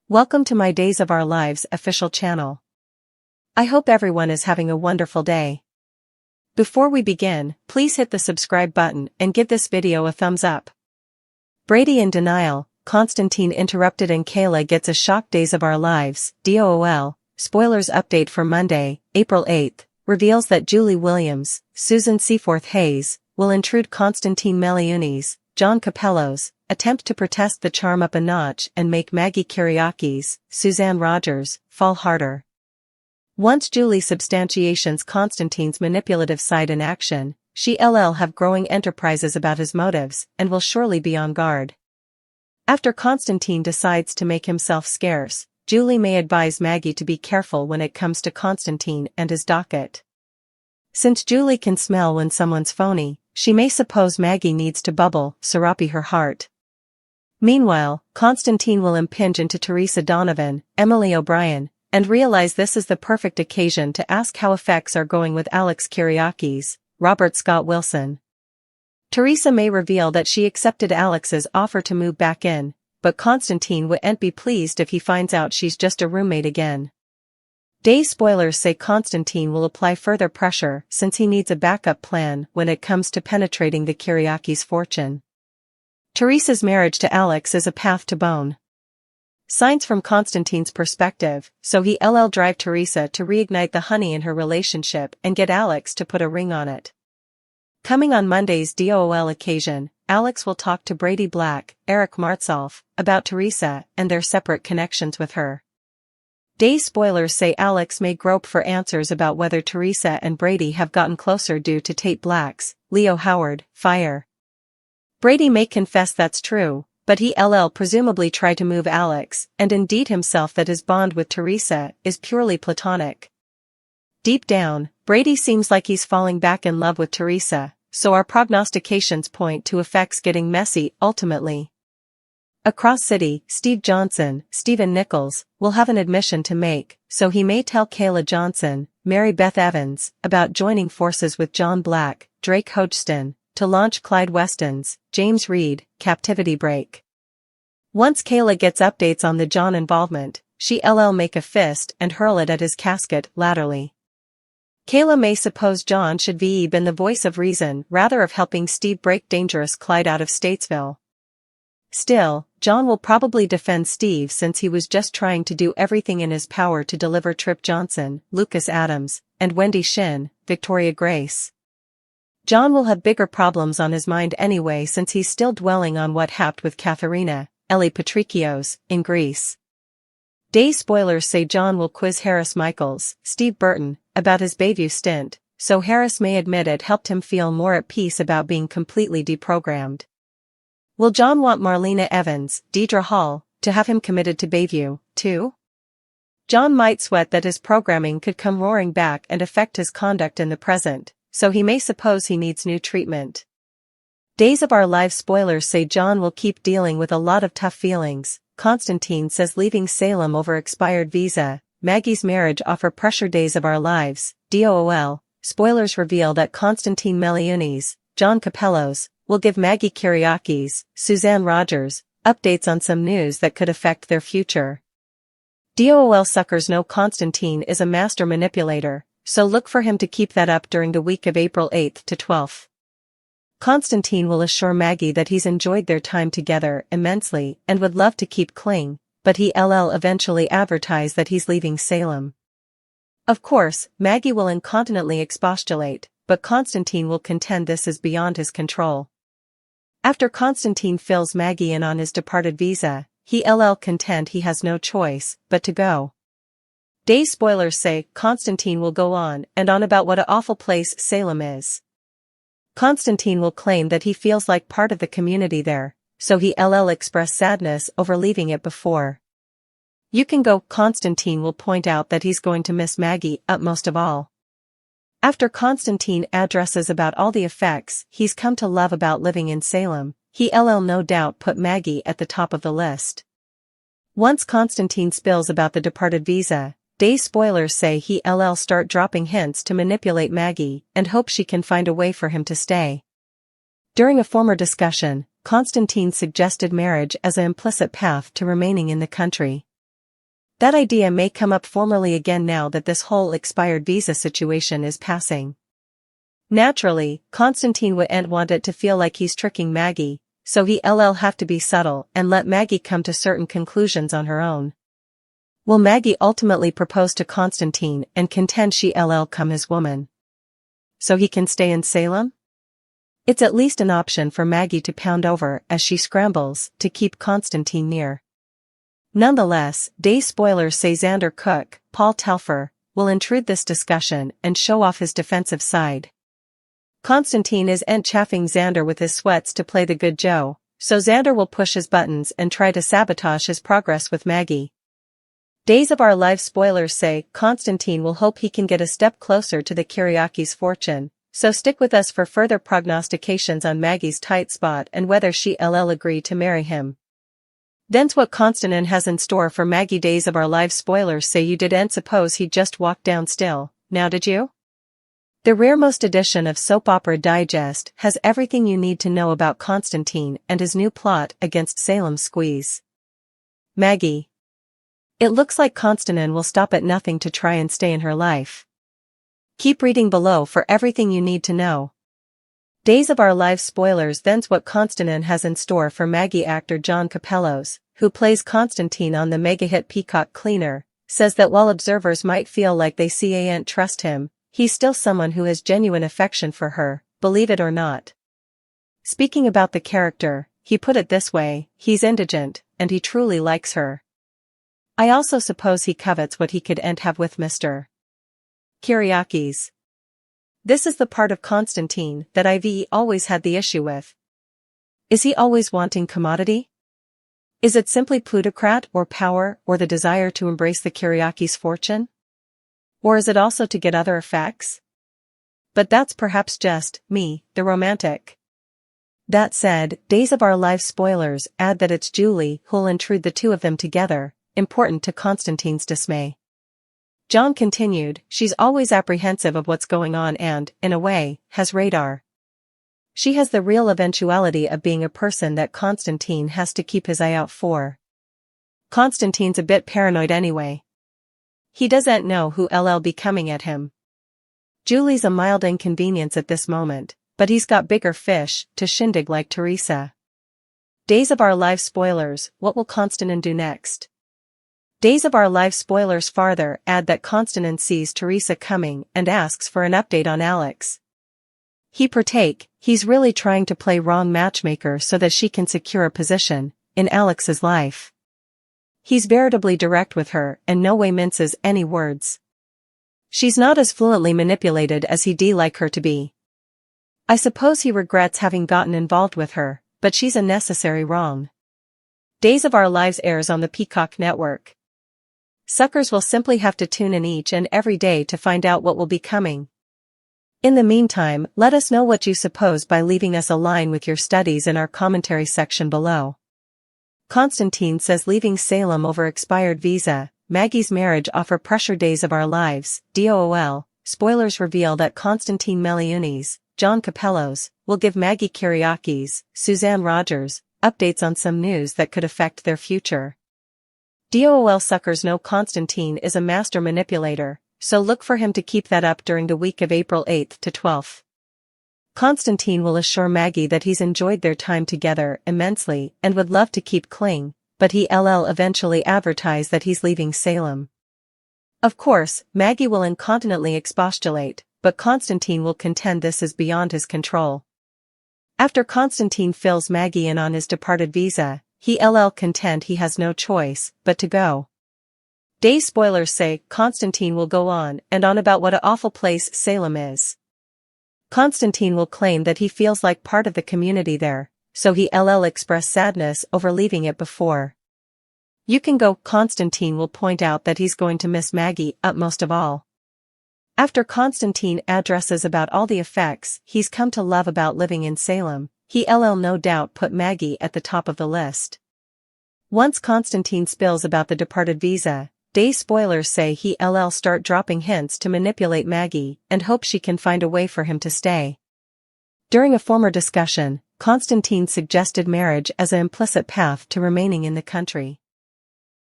Welcome to my Days of Our Lives official channel. I hope everyone is having a wonderful day. Before we begin, please hit the subscribe button and give this video a thumbs up. Brady in denial, Konstantin interrupted and Kayla gets a shock. Days of Our Lives, DOOL, spoilers update for Monday, April 8th, reveals that Julie Williams, Susan Seaforth Hayes, will intrude Konstantin Meliuni's, John Capello's, attempt to protest the charm up a notch and make Maggie Kyriaki's, Suzanne Rogers, fall harder. Once Julie substantiates Konstantin's manipulative side in action, she'll have growing enterprises about his motives and will surely be on guard. After Konstantin decides to make himself scarce, Julie may advise Maggie to be careful when it comes to Konstantin and his docket. Since Julie can smell when someone's phony, she may suppose Maggie needs to bubble, syrupy her heart. Meanwhile, Konstantin will impinge into Teresa Donovan, Emily O'Brien, and realize this is the perfect occasion to ask how effects are going with Alex Kyriaki's, Robert Scott Wilson. Teresa may reveal that she accepted Alex's offer to move back in, but Konstantin wouldn't be pleased if he finds out she's just a roommate again. Day spoilers say Konstantin will apply further pressure since he needs a backup plan when it comes to penetrating the Kyriakis' fortune. Teresa's marriage to Alex is a path to bone. Signs from Konstantin's perspective, so he'll drive Teresa to reignite the honey in her relationship and get Alex to put a ring on it. Coming on Monday's DOOL occasion, Alex will talk to Brady Black, Eric Martsolf, about Teresa and their separate connections with her. Day spoilers say Alex may grope for answers about whether Teresa and Brady have gotten closer due to Tate Black's, Leo Howard, fire. Brady may confess that's true, but he'll presumably try to move Alex and indeed himself that his bond with Teresa is purely platonic. Deep down, Brady seems like he's falling back in love with Teresa, so our prognostications point to effects getting messy ultimately. Across City, Steve Johnson, Stephen Nichols, will have an admission to make, so he may tell Kayla Johnson, Mary Beth Evans, about joining forces with John Black, Drake Hodgson, to launch Clyde Weston's, James Reed, Captivity Break. Once Kayla gets updates on the John involvement, she'll make a fist and hurl it at his casket laterally. Kayla may suppose John should be been the voice of reason rather of helping Steve break dangerous Clyde out of Statesville. Still, John will probably defend Steve since he was just trying to do everything in his power to deliver Trip Johnson, Lucas Adams, and Wendy Shin, Victoria Grace. John will have bigger problems on his mind anyway since he's still dwelling on what happened with Katharina, Ellie Patrikios, in Greece. Day spoilers say John will quiz Harris Michaels, Steve Burton, about his Bayview stint, so Harris may admit it helped him feel more at peace about being completely deprogrammed. Will John want Marlena Evans, Deidre Hall, to have him committed to Bayview, too? John might sweat that his programming could come roaring back and affect his conduct in the present, so he may suppose he needs new treatment. Days of Our Lives spoilers say John will keep dealing with a lot of tough feelings. Konstantin says leaving Salem over expired visa, Maggie's marriage offer pressure. Days of Our Lives, DOOL, spoilers reveal that Konstantin Meliuni's, John Capello's, will give Maggie Kyriaki's, Suzanne Rogers, updates on some news that could affect their future. DOOL suckers know Konstantin is a master manipulator, so look for him to keep that up during the week of April 8th to 12th. Konstantin will assure Maggie that he's enjoyed their time together immensely and would love to keep cling, but he'll eventually advertise that he's leaving Salem. Of course, Maggie will incontinently expostulate, but Konstantin will contend this is beyond his control. After Konstantin fills Maggie in on his departed visa, he'll contend he has no choice but to go. Day spoilers say Konstantin will go on and on about what an awful place Salem is. Konstantin will claim that he feels like part of the community there, so he'll express sadness over leaving it before. You can go. Konstantin will point out that he's going to miss Maggie most of all. After Konstantin addresses about all the effects he's come to love about living in Salem, he'll no doubt put Maggie at the top of the list. Once Konstantin spills about the departed visa, Day spoilers say he'll start dropping hints to manipulate Maggie and hope she can find a way for him to stay. During a former discussion, Konstantin suggested marriage as an implicit path to remaining in the country. That idea may come up formally again now that this whole expired visa situation is passing. Naturally, Konstantin wouldn't want it to feel like he's tricking Maggie, so he'll have to be subtle and let Maggie come to certain conclusions on her own. Will Maggie ultimately propose to Konstantin and contend she'll come his woman, so he can stay in Salem? It's at least an option for Maggie to pound over as she scrambles to keep Konstantin near. Nonetheless, day spoilers say Xander Cook, Paul Telfer, will intrude this discussion and show off his defensive side. Konstantin isn't chaffing Xander with his sweats to play the good Joe, so Xander will push his buttons and try to sabotage his progress with Maggie. Days of Our Lives spoilers say Konstantin will hope he can get a step closer to the Kiriaki's fortune, so stick with us for further prognostications on Maggie's tight spot and whether she'll agree to marry him. Then's what Konstantin has in store for Maggie. Days of Our Lives spoilers say you didn't suppose he'd just walk down still, now did you? The rearmost edition of Soap Opera Digest has everything you need to know about Konstantin and his new plot against Salem squeeze. Maggie. It looks like Konstantin will stop at nothing to try and stay in her life. Keep reading below for everything you need to know. Days of Our Lives spoilers. Then's what Konstantin has in store for Maggie. Actor John Capellos, who plays Konstantin on the mega-hit Peacock Cleaner, says that while observers might feel like they can't trust him, he's still someone who has genuine affection for her, believe it or not. Speaking about the character, he put it this way: he's indigent, and he truly likes her. I also suppose he covets what he couldn't have with Mr. Kiriakis. This is the part of Konstantin that I've always had the issue with. Is he always wanting commodity? Is it simply plutocrat or power or the desire to embrace the Kiriakis' fortune? Or is it also to get other effects? But that's perhaps just me, the romantic. That said, Days of Our Lives spoilers add that it's Julie who'll intrude the two of them together, important to Konstantin's dismay. John continued, she's always apprehensive of what's going on and, in a way, has radar. She has the real eventuality of being a person that Konstantin has to keep his eye out for. Konstantin's a bit paranoid anyway. He doesn't know who'll be coming at him. Julie's a mild inconvenience at this moment, but he's got bigger fish to shindig like Teresa. Days of Our Lives spoilers, what will Konstantin do next? Days of Our Lives spoilers farther add that Konstantin sees Teresa coming and asks for an update on Alex. He's really trying to play wrong matchmaker so that she can secure a position in Alex's life. He's veritably direct with her and no way minces any words. She's not as fluently manipulated as he'd like her to be. I suppose he regrets having gotten involved with her, but she's a necessary wrong. Days of Our Lives airs on the Peacock network. Suckers will simply have to tune in each and every day to find out what will be coming. In the meantime, let us know what you suppose by leaving us a line with your studies in our commentary section below. Konstantin says leaving Salem over expired visa, Maggie's marriage offer pressure. Days of Our Lives, DOOL, spoilers reveal that Konstantin Meliunis, John Capellos, will give Maggie Kiriakis, Suzanne Rogers, updates on some news that could affect their future. DOOL suckers know Konstantin is a master manipulator, so look for him to keep that up during the week of April 8th to 12th. Konstantin will assure Maggie that he's enjoyed their time together immensely and would love to keep cling, but he'll eventually advertise that he's leaving Salem. Of course, Maggie will incontinently expostulate, but Konstantin will contend this is beyond his control. After Konstantin fills Maggie in on his departed visa, he'll contend he has no choice but to go. Days spoilers say Konstantin will go on and on about what an awful place Salem is. Konstantin will claim that he feels like part of the community there, so he'll express sadness over leaving it before. You can go. Konstantin will point out that he's going to miss Maggie utmost of all. After Konstantin addresses about all the effects he's come to love about living in Salem, he'll no doubt put Maggie at the top of the list. Once Konstantin spills about the departed visa, Days spoilers say he'll start dropping hints to manipulate Maggie and hope she can find a way for him to stay. During a former discussion, Konstantin suggested marriage as an implicit path to remaining in the country.